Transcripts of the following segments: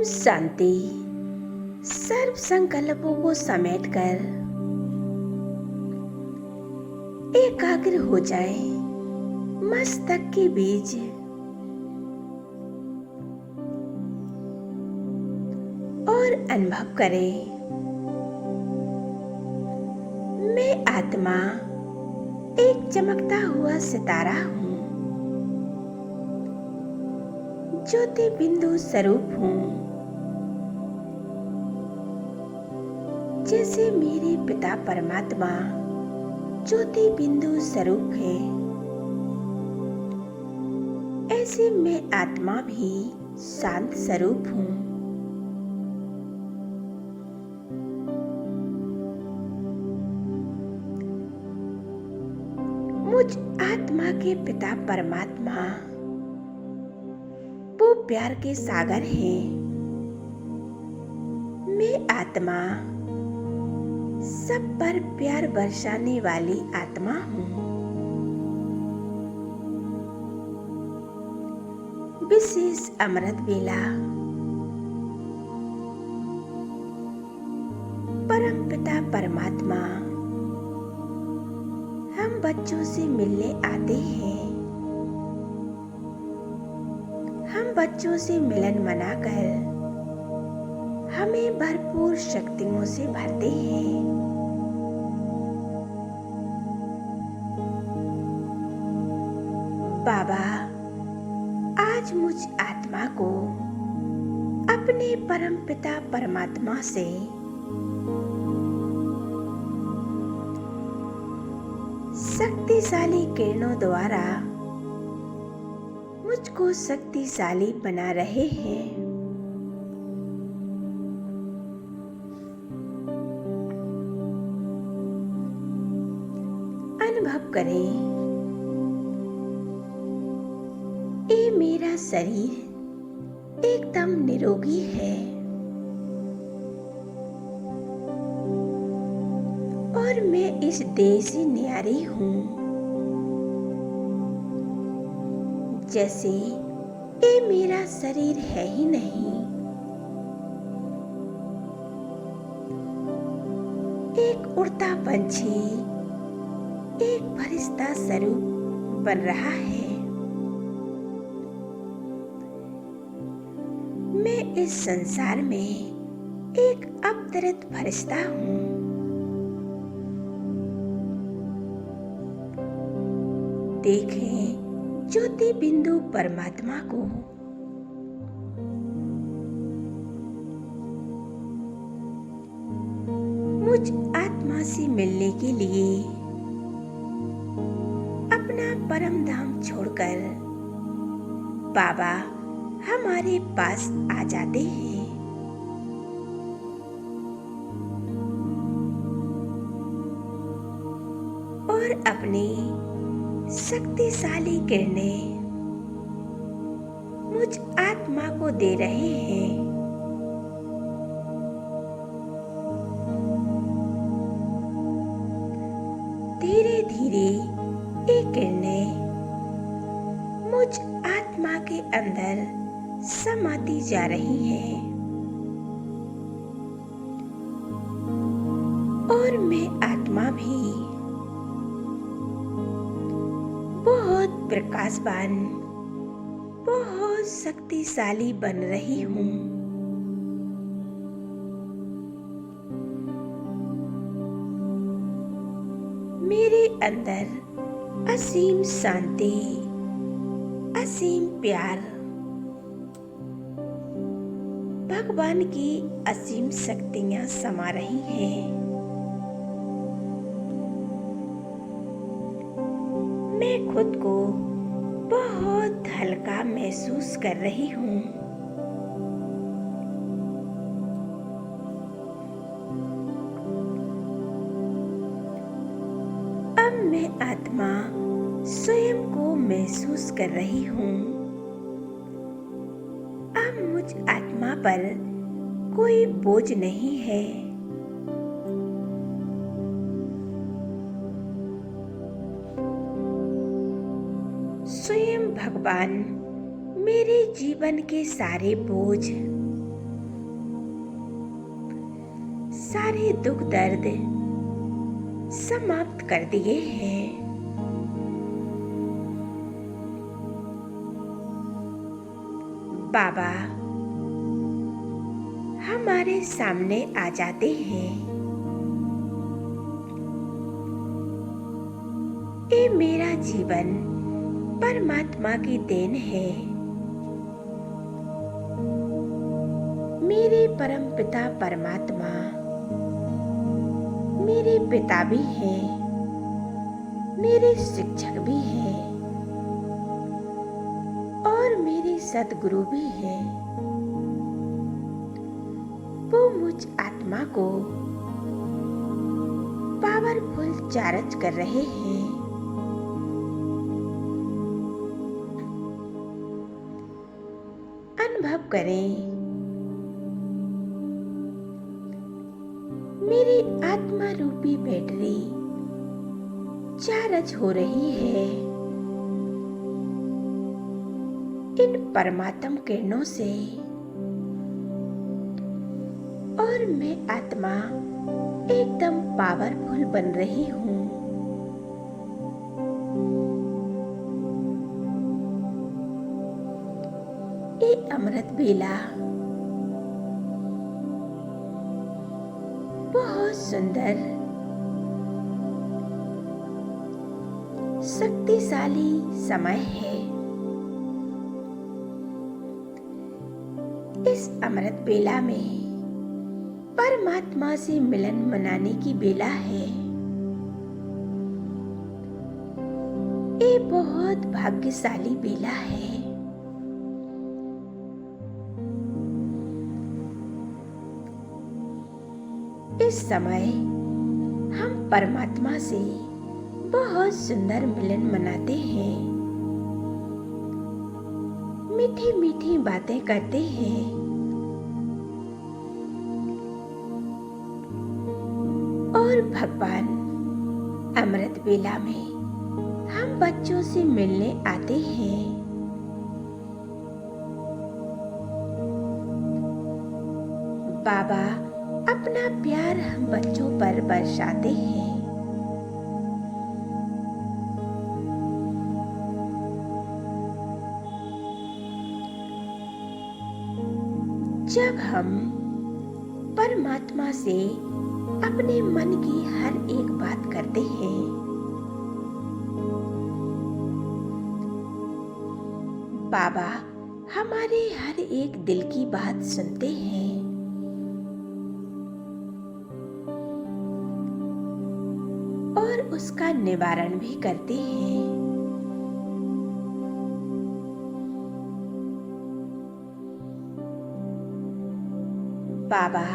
शांति। सर्व संकल्पों को समेटकर एकाग्र हो जाए मस्तक के बीच। और अनुभव करें, मैं आत्मा एक चमकता हुआ सितारा हूँ, ज्योति बिंदु स्वरूप हूँ। जैसे मेरे पिता परमात्मा ज्योति बिंदु स्वरूप है, ऐसे मैं आत्मा भी शांत स्वरूप हूँ। मुझ आत्मा के पिता परमात्मा वो प्यार के सागर हैं। मैं आत्मा सब पर प्यार बरसाने वाली आत्मा हूँ। विशेष अमृत वेला परम पिता परमात्मा हम बच्चों से मिलने आते हैं। हम बच्चों से मिलन मनाकर हमें भरपूर शक्तियों से भरते हैं। बाबा आज मुझ आत्मा को अपने परम पिता परमात्मा से शक्तिशाली किरणों द्वारा मुझको शक्तिशाली बना रहे हैं। अनुभव करें, ये मेरा शरीर एकदम निरोगी है और मैं इस देह से न्यारी हूँ। जैसे ये मेरा शरीर है ही नहीं। एक उड़ता पंछी एक फरिश्ता स्वरूप बन रहा है। मैं इस संसार में एक अवतरित फरिश्ता हूँ। देखें ज्योति बिंदु परमात्मा को। मुझ आत्मा से मिलने के लिए अपना परम धाम छोड़कर बाबा हमारे पास आ जाते हैं। और अपनी शक्तिशाली किरणें मुझ आत्मा को दे रहे हैं। धीरे धीरे ये किरणें मुझ आत्मा के अंदर समाती जा रही हैं और मैं आत्मा भी बहुत प्रकाशवान, बहुत शक्तिशाली बन रही हूँ। मेरे अंदर असीम शांति, असीम प्यार, भगवान की असीम शक्तियाँ समा रही हैं। मैं खुद को बहुत हल्का महसूस कर रही हूँ। अब मैं आत्मा स्वयं को महसूस कर रही हूँ। अब मुझ आत्मा पर कोई बोझ नहीं है। स्वयं भगवान मेरे जीवन के सारे बोझ सारे दुख दर्द समाप्त कर दिए हैं। बाबा हमारे सामने आ जाते हैं। ये मेरा जीवन परमात्मा की देन है। मेरे परम पिता परमात्मा मेरे पिता भी हैं, मेरे शिक्षक भी हैं और मेरे सद्गुरु भी हैं। वो मुझ आत्मा को पावरफुल चार्ज कर रहे हैं। अनुभव करें, मेरी आत्मा रूपी बैटरी चार्ज हो रही है इन परमात्म किरणों से और मैं आत्मा एकदम पावरफुल बन रही हूँ। ये अमृत बेला बहुत सुंदर, शक्तिशाली समय है। इस अमृत बेला में परमात्मा से मिलन मनाने की बेला है। ये बहुत भाग्यशाली बेला है। इस समय हम परमात्मा से बहुत सुंदर मिलन मनाते हैं, मीठी मीठी बातें करते हैं और भगवान अमृत बेला में हम बच्चों से मिलने आते हैं। बाबा अपना प्यार हम बच्चों पर बरसाते हैं। जब हम परमात्मा से अपने मन की हर एक बात करते हैं, बाबा हमारे हर एक दिल की बात सुनते हैं। और उसका निवारण भी करते हैं। बाबा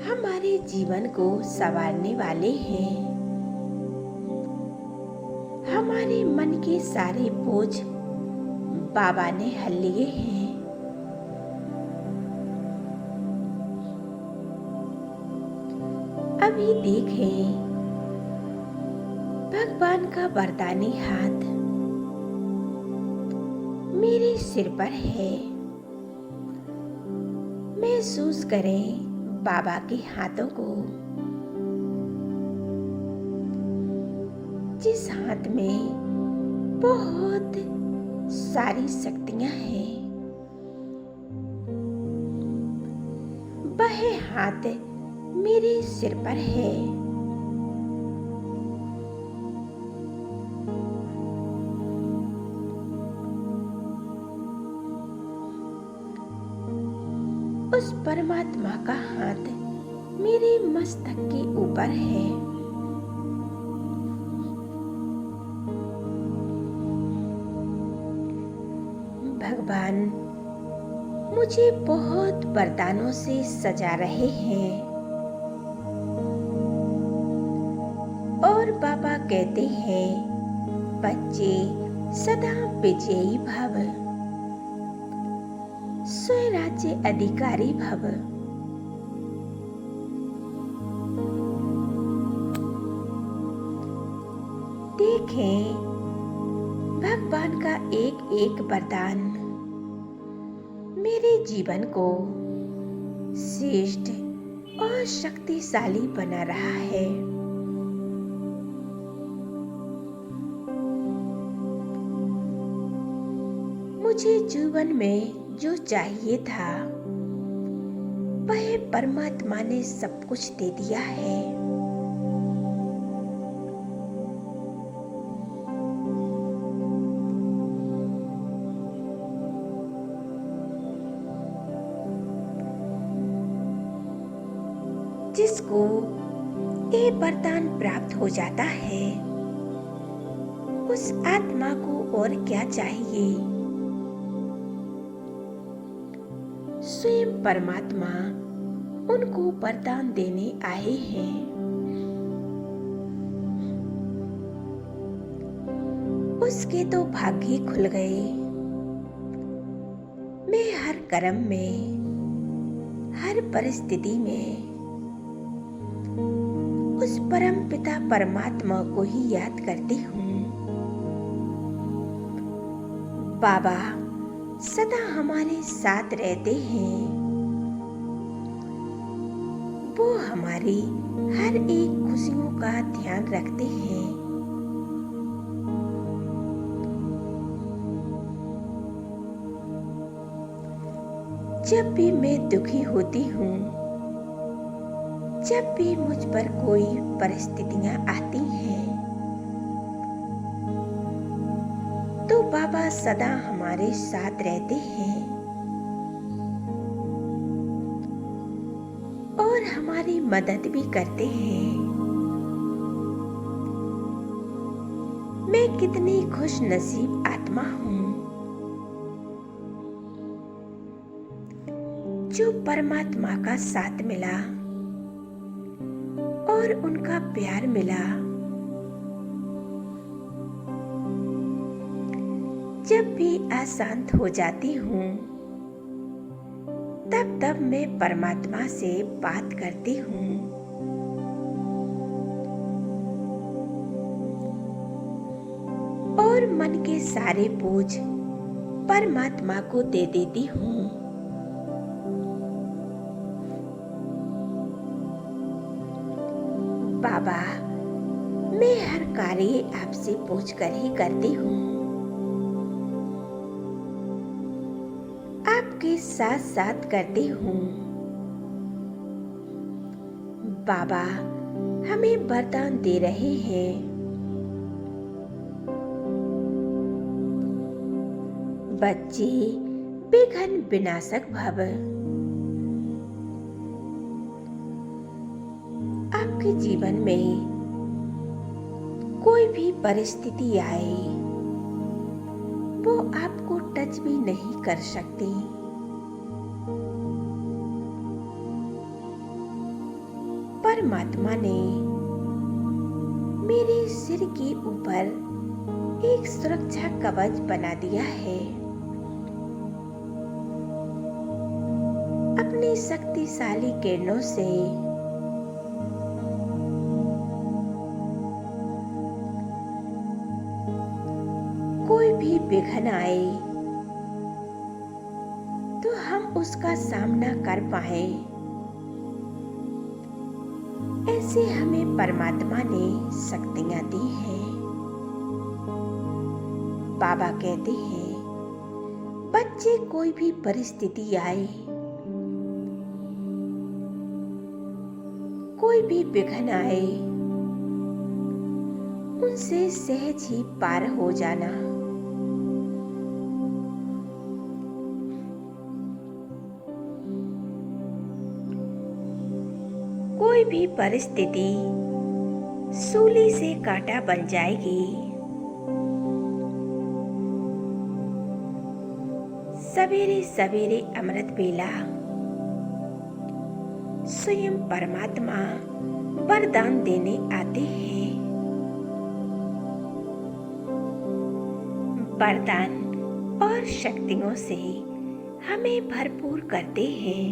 हमारे जीवन को संवारने वाले हैं। हमारे मन के सारे बोझ बाबा ने हल लिए हैं। अभी देखें, भगवान का वरदानी हाथ मेरे सिर पर है। महसूस करें बाबा के हाथों को, जिस हाथ में बहुत सारी शक्तियां हैं। वह हाथ मेरे सिर पर है। उस परमात्मा का हाथ मेरे मस्तक के ऊपर है। भगवान मुझे बहुत वरदानों से सजा रहे हैं और बाबा कहते हैं, बच्चे सदा विजयी भव, स्वराज्य अधिकारी भव। देखें, भगवान का एक एक वरदान मेरे जीवन को श्रेष्ठ और शक्तिशाली बना रहा है। मुझे जीवन में जो चाहिए था वह परमात्मा ने सब कुछ दे दिया है। जिसको ये वरदान प्राप्त हो जाता है उस आत्मा को और क्या चाहिए। स्वयं परमात्मा उनको वरदान देने आए हैं। उसके तो भाग्य खुल गए। मैं हर कर्म में, हर परिस्थिति में उस परम पिता परमात्मा को ही याद करती हूँ। बाबा सदा हमारे साथ रहते हैं। वो हमारी हर एक खुशियों का ध्यान रखते हैं। जब भी मैं दुखी होती हूँ, जब भी मुझ पर कोई परिस्थितियां आती हैं, तो बाबा सदा हमारे साथ रहते हैं और हमारी मदद भी करते हैं। मैं कितनी खुश नसीब आत्मा हूँ जो परमात्मा का साथ मिला और उनका प्यार मिला। जब भी अशांत हो जाती हूँ तब तब मैं परमात्मा से बात करती हूँ। और मन के सारे बोझ परमात्मा को दे देती हूँ। बाबा मैं हर कार्य आपसे पूछकर ही करती हूँ। आपके साथ साथ करती हूँ। बाबा हमें वरदान दे रहे हैं। बच्चे विघ्न विनाशक भव। आपके जीवन में कोई भी परिस्थिति आए वो आपको टच भी नहीं कर सकती। परमात्मा ने मेरे सिर के ऊपर एक सुरक्षा कवच बना दिया है। अपनी शक्तिशाली किरणों से कोई भी विघ्न आए तो हम उसका सामना कर पाए, ऐसे हमें परमात्मा ने शक्तियां दी हैं। बाबा कहते हैं बच्चे कोई भी परिस्थिति आए, कोई भी विघ्न आए, उनसे सहज ही पार हो जाना। कोई भी परिस्थिति सूली से कांटा बन जाएगी। सवेरे सवेरे अमृत बेला स्वयं परमात्मा वरदान देने आते हैं। वरदान और शक्तियों से हमें भरपूर करते हैं।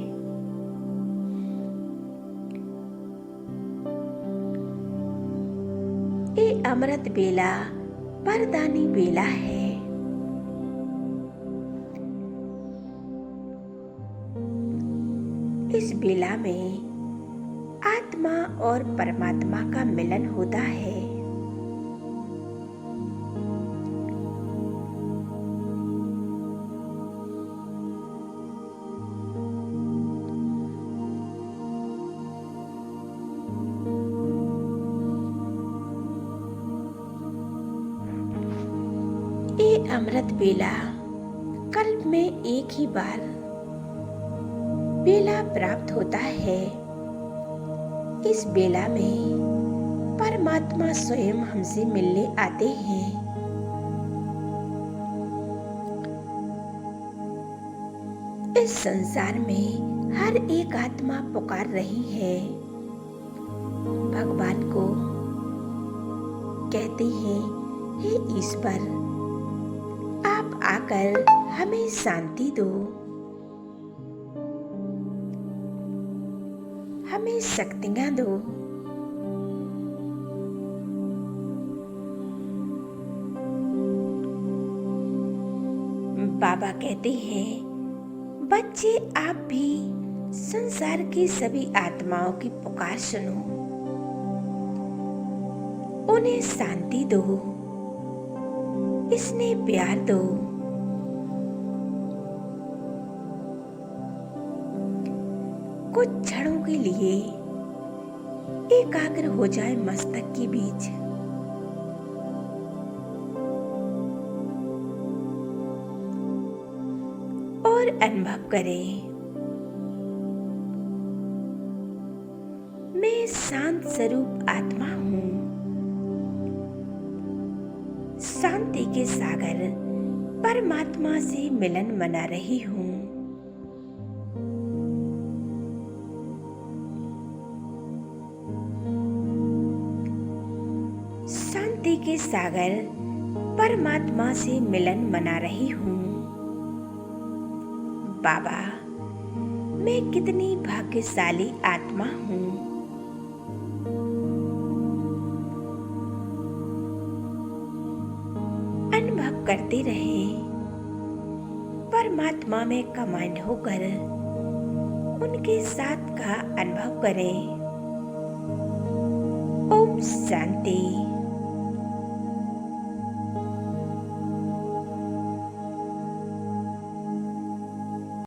ये अमृत बेला वरदानी बेला है। इस बेला में आत्मा और परमात्मा का मिलन होता है। ये अमृत बेला कल्प में एक ही बार बेला प्राप्त होता है। इस बेला में परमात्मा स्वयं हमसे मिलने आते हैं। इस संसार में हर एक आत्मा पुकार रही है, भगवान को कहती है, हे ईश्वर, आप आकर हमें शांति दो, हमें शक्तियां दो। बाबा कहते हैं, बच्चे आप भी संसार की सभी आत्माओं की पुकार सुनो, उन्हें शांति दो, स्नेह प्यार दो। कुछ क्षणों के लिए एकाग्र हो जाए मस्तक के बीच। और अनुभव करें, मैं शांत स्वरूप आत्मा हूँ। शांति के सागर परमात्मा से मिलन मना रही हूँ। शांति के सागर परमात्मा से मिलन मना रही हूँ। बाबा, मैं कितनी भाग्यशाली आत्मा हूँ। अनुभव करते रहें, परमात्मा में कमांड होकर उनके साथ का अनुभव करें। ओम शांति।